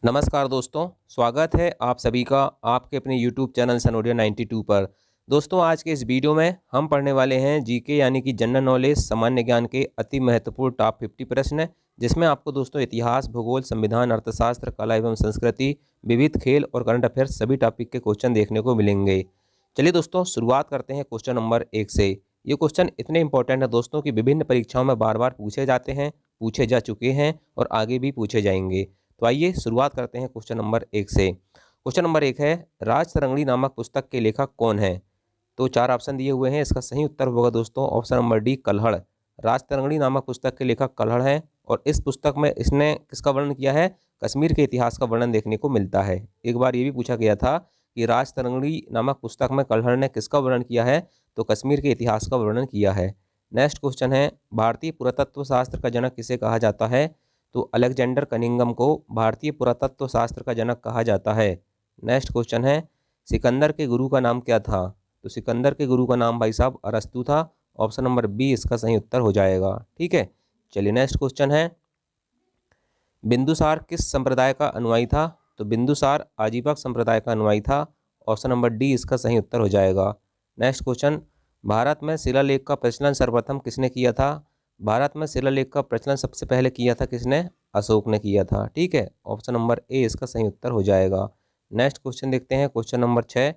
नमस्कार दोस्तों, स्वागत है आप सभी का आपके अपने YouTube चैनल सनोडिया 92 पर। दोस्तों, आज के इस वीडियो में हम पढ़ने वाले हैं जीके यानी कि जनरल नॉलेज सामान्य ज्ञान के अति महत्वपूर्ण टॉप 50 प्रश्न, जिसमें आपको दोस्तों इतिहास, भूगोल, संविधान, अर्थशास्त्र, कला एवं संस्कृति, विविध खेल और करंट अफेयर्स सभी टॉपिक के क्वेश्चन देखने को मिलेंगे। चलिए दोस्तों, शुरुआत करते हैं क्वेश्चन नंबर 1 से। ये क्वेश्चन इतने इंपॉर्टेंट है दोस्तों कि विभिन्न परीक्षाओं में बार बार पूछे जाते हैं, पूछे जा चुके हैं और आगे भी पूछे जाएंगे। तो आइए शुरुआत करते हैं क्वेश्चन नंबर 1 से। क्वेश्चन नंबर 1 है, राजतरंगिणी नामक पुस्तक के लेखक कौन है? तो 4 ऑप्शन दिए हुए हैं, इसका सही उत्तर होगा दोस्तों ऑप्शन नंबर डी, कल्हड़। राजतरंगिणी नामक पुस्तक के लेखक कल्हड़ हैं और इस पुस्तक में इसने किसका वर्णन किया है? कश्मीर के इतिहास का वर्णन देखने को मिलता है। एक बार ये भी पूछा गया था कि राजतरंगिणी नामक पुस्तक में कल्हड़ ने किसका वर्णन किया है? तो कश्मीर के इतिहास का वर्णन किया है। नेक्स्ट क्वेश्चन है, भारतीय पुरातत्व शास्त्र का जनक किसे कहा जाता है? तो अलेक्जेंडर कनिंघम को भारतीय पुरातत्व शास्त्र का जनक कहा जाता है। नेक्स्ट क्वेश्चन है, सिकंदर के गुरु का नाम क्या था? तो सिकंदर के गुरु का नाम भाई साहब अरस्तु था। ऑप्शन नंबर बी इसका सही उत्तर हो जाएगा। ठीक है, चलिए नेक्स्ट क्वेश्चन है, बिंदुसार किस संप्रदाय का अनुयायी था? तो बिंदुसार आजीवक संप्रदाय का अनुयायी था। ऑप्शन नंबर डी इसका सही उत्तर हो जाएगा। नेक्स्ट क्वेश्चन, भारत में शिलालेख का प्रचलन सर्वप्रथम किसने किया था? भारत में शिलालेख का प्रचलन सबसे पहले किया था किसने? अशोक ने किया था। ठीक है, ऑप्शन नंबर ए इसका सही उत्तर हो जाएगा। नेक्स्ट क्वेश्चन देखते हैं, क्वेश्चन नंबर 6,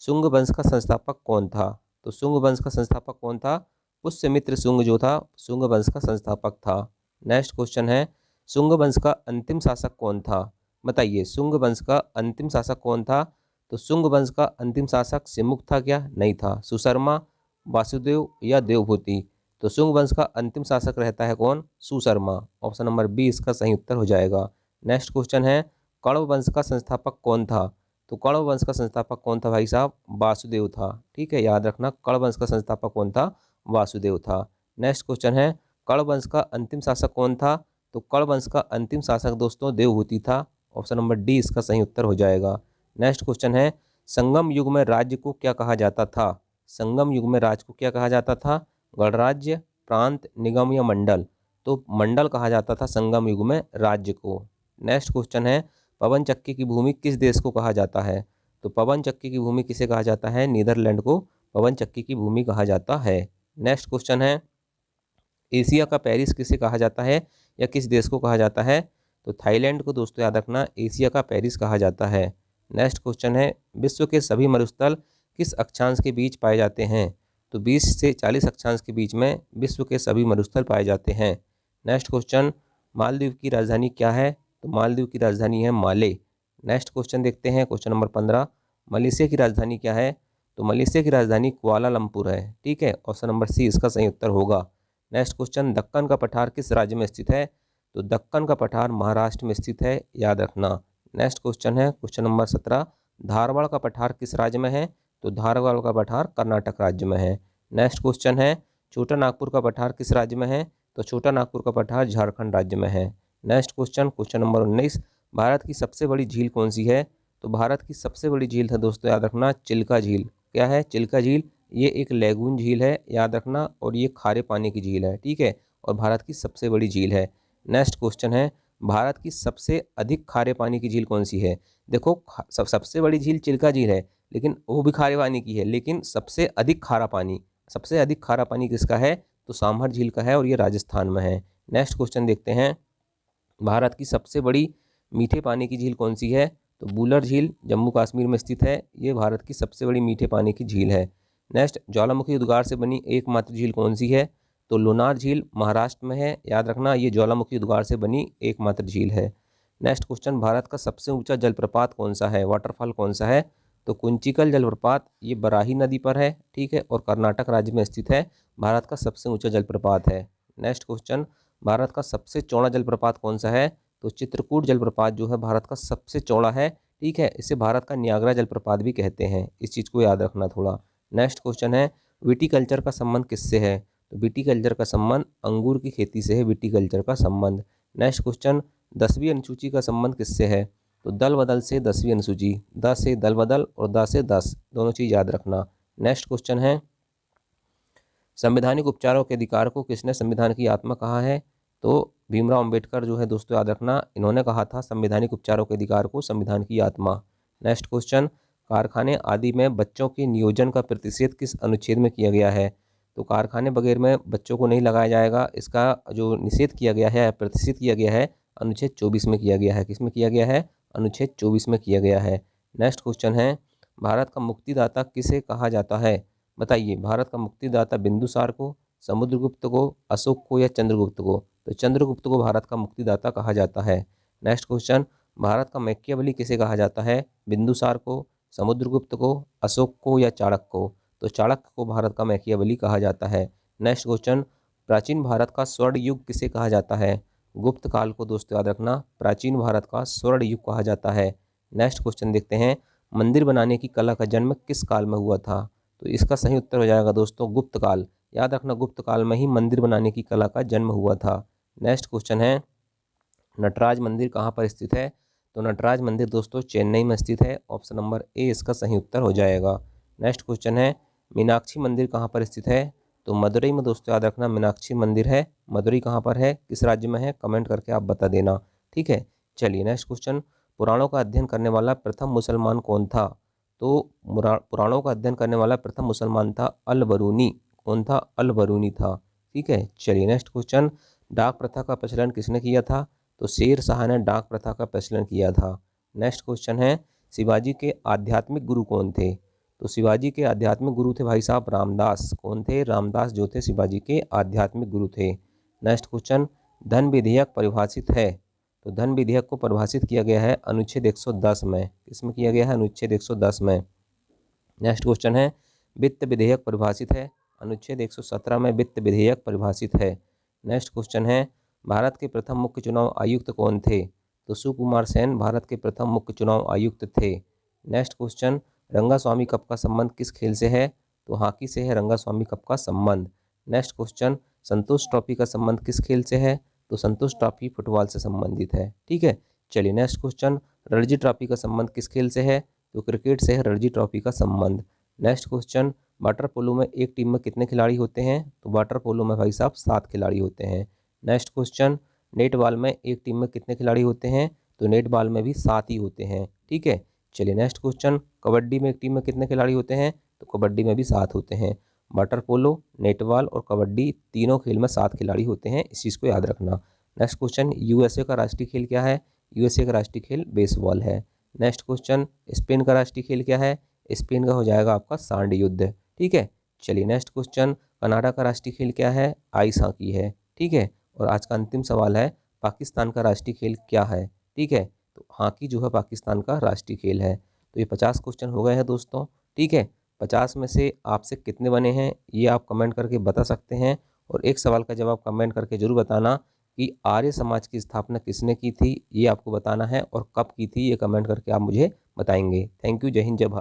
शुंग वंश का संस्थापक कौन था? तो शुंग वंश का संस्थापक कौन था? पुष्यमित्र शुंग जो था शुंग वंश का संस्थापक था। नेक्स्ट क्वेश्चन है, शुंग वंश का अंतिम शासक कौन था? बताइए, शुंग वंश का अंतिम शासक कौन था? तो शुंग वंश का अंतिम शासक सिमुख था क्या? नहीं था। सुशर्मा, वासुदेव या देवभूति? तो शुंग वंश का अंतिम शासक रहता है कौन? सुशर्मा। ऑप्शन नंबर बी इसका सही उत्तर हो जाएगा। नेक्स्ट क्वेश्चन है, कण्व वंश का संस्थापक कौन था? तो कण्व वंश का संस्थापक कौन था भाई साहब? वासुदेव था। ठीक है, याद रखना, कण्व वंश का संस्थापक कौन था? वासुदेव था। नेक्स्ट क्वेश्चन है, कण्व वंश का अंतिम शासक कौन था? तो कण्व वंश का अंतिम शासक दोस्तों देवभूति था। ऑप्शन नंबर डी इसका सही उत्तर हो जाएगा। नेक्स्ट क्वेश्चन है, संगम युग में राज्य को क्या कहा जाता था? संगम युग में राज्य को क्या कहा जाता था? गणराज्य, प्रांत, निगम या मंडल? तो मंडल कहा जाता था संगम युग में राज्य को। नेक्स्ट क्वेश्चन है, पवन चक्की की भूमि किस देश को कहा जाता है? तो पवन चक्की की भूमि किसे कहा जाता है? नीदरलैंड को पवन चक्की की भूमि कहा जाता है। नेक्स्ट क्वेश्चन है, एशिया का पेरिस किसे कहा जाता है या किस देश को कहा जाता है? तो थाईलैंड को दोस्तों याद रखना, एशिया का पेरिस कहा जाता है। नेक्स्ट क्वेश्चन है, विश्व के सभी मरुस्थल किस अक्षांश के बीच पाए जाते हैं? तो 20 से 40 अक्षांश के बीच में विश्व के सभी मरुस्थल पाए जाते हैं। नेक्स्ट क्वेश्चन, मालदीव की राजधानी क्या है? तो मालदीव की राजधानी है माले। नेक्स्ट क्वेश्चन देखते हैं, क्वेश्चन नंबर 15, मलेशिया की राजधानी क्या है? तो मलेशिया की राजधानी कुआलालंपुर है। ठीक है, ऑप्शन नंबर सी इसका सही उत्तर होगा। नेक्स्ट क्वेश्चन, दक्कन का पठार किस राज्य में स्थित है? तो दक्कन का पठार महाराष्ट्र में स्थित है, याद रखना। नेक्स्ट क्वेश्चन है क्वेश्चन नंबर 17, धारवाड़ का पठार किस राज्य में है? तो धारवाड़ का पठार कर्नाटक राज्य में है। नेक्स्ट क्वेश्चन है, छोटा नागपुर का पठार किस राज्य में है? तो छोटा नागपुर का पठार झारखंड राज्य में है। Next question, question number 19, Bharat की सबसे बड़ी झील कौन सी है? तो भारत की सबसे बड़ी झील है दोस्तों याद रखना, चिल्का झील। क्या है? चिल्का झील। ये एक लैगून झील है, याद रखना, और ये खारे पानी की झील है। ठीक है, और भारत की सबसे बड़ी झील है। नेक्स्ट क्वेश्चन है, भारत की सबसे अधिक खारे पानी की झील कौन सी है? देखो, सबसे बड़ी झील चिल्का झील है, लेकिन वो भी खारे पानी की है, लेकिन सबसे अधिक खारा पानी किसका है? तो सामर झील का है और ये राजस्थान में है। नेक्स्ट क्वेश्चन देखते हैं, भारत की सबसे बड़ी मीठे पानी की झील कौन सी है? तो बूलर झील जम्मू कश्मीर में स्थित है, ये भारत की सबसे बड़ी मीठे पानी की झील है। नेक्स्ट, ज्वालामुखी उद्गार से बनी एकमात्र झील कौन सी है? तो लोनार झील महाराष्ट्र में है, याद रखना, ये ज्वालामुखी उद्गार से बनी एकमात्र झील है। नेक्स्ट क्वेश्चन, भारत का सबसे ऊंचा जलप्रपात कौन सा है? वाटरफॉल कौन सा है? तो कुंचिकल जलप्रपात, ये बराही नदी पर है। ठीक है, और कर्नाटक राज्य में स्थित है, भारत का सबसे ऊंचा जलप्रपात है। नेक्स्ट क्वेश्चन, भारत का सबसे चौड़ा जलप्रपात कौन सा है? तो चित्रकूट जलप्रपात जो है भारत का सबसे चौड़ा है। ठीक है, इसे भारत का नियाग्रा जलप्रपात भी कहते हैं, इस चीज़ को याद रखना थोड़ा। नेक्स्ट क्वेश्चन है, विटीकल्चर का संबंध किससे है? तो विटीकल्चर का संबंध अंगूर की खेती से है, विटीकल्चर का संबंध। नेक्स्ट क्वेश्चन, 10वीं अनुसूची का संबंध किससे है? तो दल बदल से 10वीं अनुसूची, द से दल बदल और द से 10, दोनों चीज़ याद रखना। नेक्स्ट क्वेश्चन है, संवैधानिक उपचारों के अधिकार को किसने संविधान की आत्मा कहा है? तो भीमराव अंबेडकर जो है दोस्तों याद रखना, इन्होंने कहा था संवैधानिक उपचारों के अधिकार को संविधान की आत्मा। नेक्स्ट क्वेश्चन, कारखाने आदि में बच्चों के नियोजन का प्रतिषेध किस अनुच्छेद में किया गया है? तो कारखाने वगैरह में बच्चों को नहीं लगाया जाएगा, इसका जो निषेध किया गया है, प्रतिषेध किया गया है, अनुच्छेद 24 में किया गया है। किस में किया गया है? अनुच्छेद 24 में किया गया है। नेक्स्ट क्वेश्चन है, भारत का मुक्तिदाता किसे कहा जाता है? बताइए, भारत का मुक्तिदाता बिंदुसार को, समुद्रगुप्त को, अशोक को या चंद्रगुप्त को? तो चंद्रगुप्त को भारत का मुक्तिदाता कहा जाता है। नेक्स्ट क्वेश्चन, भारत का मैकियावेली किसे कहा जाता है? बिंदुसार को, समुद्रगुप्त को, अशोक को या चाणक्य को? तो चाणक्य को भारत का मैकियावेली कहा जाता है। नेक्स्ट क्वेश्चन, प्राचीन भारत का स्वर्ण युग किसे कहा जाता है? गुप्त काल को दोस्तों याद रखना प्राचीन भारत का स्वर्ण युग कहा जाता है। नेक्स्ट क्वेश्चन देखते हैं, मंदिर बनाने की कला का जन्म किस काल में हुआ था? तो इसका सही उत्तर हो जाएगा दोस्तों गुप्त काल। याद रखना गुप्त काल में ही मंदिर बनाने की कला का जन्म हुआ था। नेक्स्ट क्वेश्चन है, नटराज मंदिर कहाँ पर स्थित है? तो नटराज मंदिर दोस्तों चेन्नई में स्थित है। ऑप्शन नंबर ए इसका सही उत्तर हो जाएगा। नेक्स्ट क्वेश्चन है, मीनाक्षी मंदिर कहाँ पर स्थित है? तो मदुरई में दोस्तों याद रखना मीनाक्षी मंदिर है। मदुरई कहाँ पर है, किस राज्य में है, कमेंट करके आप बता देना। ठीक है, चलिए नेक्स्ट क्वेश्चन, पुराणों का अध्ययन करने वाला प्रथम मुसलमान कौन था? तो पुराणों का अध्ययन करने वाला प्रथम मुसलमान था अल बरूनी। कौन था? अल बरूनी था। ठीक है, चलिए नेक्स्ट क्वेश्चन, डाक प्रथा का प्रचलन किसने किया था? तो शेर शाह ने डाक प्रथा का प्रचलन किया था। नेक्स्ट क्वेश्चन है, शिवाजी के आध्यात्मिक गुरु कौन थे? तो शिवाजी के आध्यात्मिक गुरु थे भाई साहब रामदास। कौन थे? रामदास जो थे शिवाजी के आध्यात्मिक गुरु थे। नेक्स्ट क्वेश्चन, धन विधेयक परिभाषित है? तो धन विधेयक को परिभाषित किया गया है अनुच्छेद 110 में। किसमें किया गया है? अनुच्छेद 110 में। नेक्स्ट क्वेश्चन है, वित्त विधेयक परिभाषित है? अनुच्छेद 117 में वित्त विधेयक परिभाषित है। नेक्स्ट क्वेश्चन है, भारत के प्रथम मुख्य चुनाव आयुक्त कौन थे? तो सुकुमार सेन भारत के प्रथम मुख्य चुनाव आयुक्त थे। नेक्स्ट क्वेश्चन, रंगास्वामी कप का संबंध किस खेल से है? तो हॉकी से है रंगास्वामी कप का संबंध। नेक्स्ट क्वेश्चन, संतोष ट्रॉफी का संबंध किस खेल से है? तो संतोष ट्रॉफी फुटबॉल से संबंधित है। ठीक है, चलिए नेक्स्ट क्वेश्चन, रणजी ट्रॉफी का संबंध किस खेल से है? तो क्रिकेट से है रणजी ट्रॉफी का संबंध। नेक्स्ट क्वेश्चन, वाटर पोलो में एक टीम में कितने खिलाड़ी होते हैं? तो वाटर पोलो में भाई साहब 7 खिलाड़ी होते हैं। नेक्स्ट क्वेश्चन, नेटबॉल में एक टीम में कितने खिलाड़ी होते हैं? तो नेटबॉल में भी 7 ही होते हैं। ठीक है, चलिए नेक्स्ट क्वेश्चन, कबड्डी में एक टीम में कितने खिलाड़ी होते हैं? तो कबड्डी में भी 7 होते हैं। वाटर पोलो, नेटबॉल और कबड्डी तीनों खेल में 7 खिलाड़ी होते हैं, इस चीज़ को याद रखना। नेक्स्ट क्वेश्चन, यूएसए का राष्ट्रीय खेल क्या है? यूएसए का राष्ट्रीय खेल बेसबॉल है। नेक्स्ट क्वेश्चन, स्पेन का राष्ट्रीय खेल क्या है? स्पेन का हो जाएगा आपका सांड युद्ध। ठीक है, चलिए नेक्स्ट क्वेश्चन, कनाडा का राष्ट्रीय खेल क्या है? आइस हॉकी है। ठीक है, और आज का अंतिम सवाल है, पाकिस्तान का राष्ट्रीय खेल क्या है? ठीक है, तो हॉकी जो है पाकिस्तान का राष्ट्रीय खेल है। तो ये 50 क्वेश्चन हो गए हैं दोस्तों। ठीक है, 50 में से आपसे कितने बने हैं ये आप कमेंट करके बता सकते हैं। और एक सवाल का जवाब कमेंट करके जरूर बताना कि आर्य समाज की स्थापना किसने की थी, ये आपको बताना है, और कब की थी ये कमेंट करके आप मुझे बताएंगे। थैंक यू, जय हिंद, जय भारत।